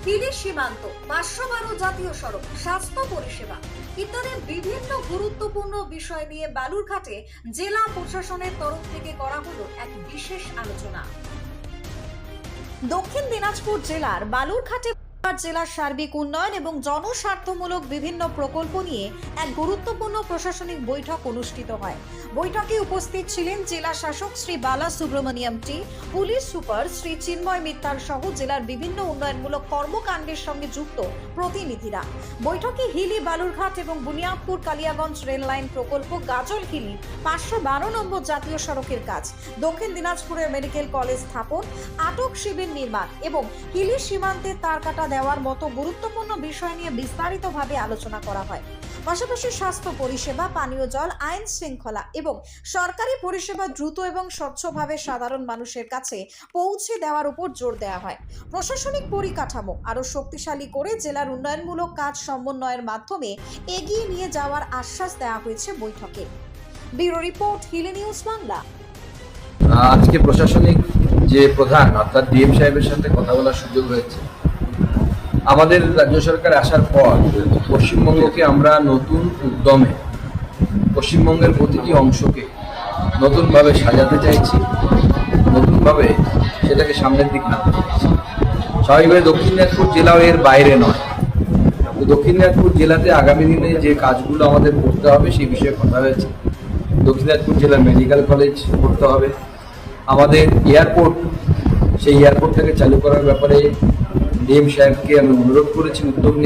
হিলি সীমান্ত, 512 জাতীয় সড়ক, স্বাস্থ্য পরিষেবা ইত্যাদি বিভিন্ন গুরুত্বপূর্ণ বিষয় নিয়ে বালুরঘাটে জেলা প্রশাসনের তরফ থেকে করা হলো এক বিশেষ আলোচনা। দক্ষিণ দিনাজপুর জেলার বালুরঘাটে জেলার সার্বিক উন্নয়ন এবং জনস্বার্থমূলক বিভিন্ন প্রকল্প নিয়ে এক গুরুত্বপূর্ণ প্রশাসনিক বৈঠক অনুষ্ঠিত হয়। বৈঠকে উপস্থিত ছিলেন জেলা শাসক শ্রী বালা সুব্রমণিয়াম টি, পুলিশ সুপার শ্রী চিন্ময় মিত্তাল সহ জেলার বিভিন্ন উন্নয়নমূলক কর্মকাণ্ডের সঙ্গে যুক্ত প্রতিনিধিরা। বৈঠকে হিলি বালুরঘাট এবং বুনিয়াদপুর কালিয়াগঞ্জ রেল লাইন প্রকল্প, গাজল হিলি 512 নম্বর জাতীয় সড়কের কাজ, দক্ষিণ দিনাজপুরের মেডিকেল কলেজ স্থাপন, আটক শিবির নির্মাণ এবং হিলি সীমান্তে তার কাটা দেওয়ার মতো গুরুত্বপূর্ণ বিষয় নিয়ে বিস্তারিতভাবে আলোচনা করা হয়। পাশাপাশি স্বাস্থ্য পরিষেবা, পানীয় জল, আইন শৃঙ্খলা এবং সরকারি পরিষেবা দ্রুত এবং স্বচ্ছভাবে সাধারণ মানুষের কাছে পৌঁছে দেওয়ার উপর জোর দেওয়া হয়। প্রশাসনিক পরিকাঠামো আরও শক্তিশালী করে জেলার উন্নয়নমূলক কাজ সমন্বয়ের মাধ্যমে এগিয়ে নিয়ে যাওয়ার আশ্বাস দেওয়া হয়েছে বৈঠকে। Bureau report, Hili news Bangla. আজকে প্রশাসনিক যে প্রধান অর্থাৎ ডিএম সাহেবের সাথে কথা বলার সুযোগ হয়েছে। আমাদের রাজ্য সরকার আসার পর পশ্চিমবঙ্গকে আমরা নতুন উদ্যমে পশ্চিমবঙ্গের প্রতিটি অংশকে নতুনভাবে সাজাতে চাইছি, নতুনভাবে সেটাকে সামনের দিক আনতে চাইছি। স্বাভাবিকভাবে দক্ষিণ দিনাজপুর জেলাও এর বাইরে নয়। দক্ষিণ দিনাজপুর জেলাতে আগামী দিনে যে কাজগুলো আমাদের করতে হবে সেই বিষয়ে কথা হয়েছে। দক্ষিণ দিনাজপুর জেলার মেডিকেল কলেজ করতে হবে, আমাদের এয়ারপোর্ট, সেই এয়ারপোর্টটাকে চালু করার ব্যাপারে ডিএম সাহেবকে আমি অনুরোধ করেছি উদ্যোগ নিয়ে।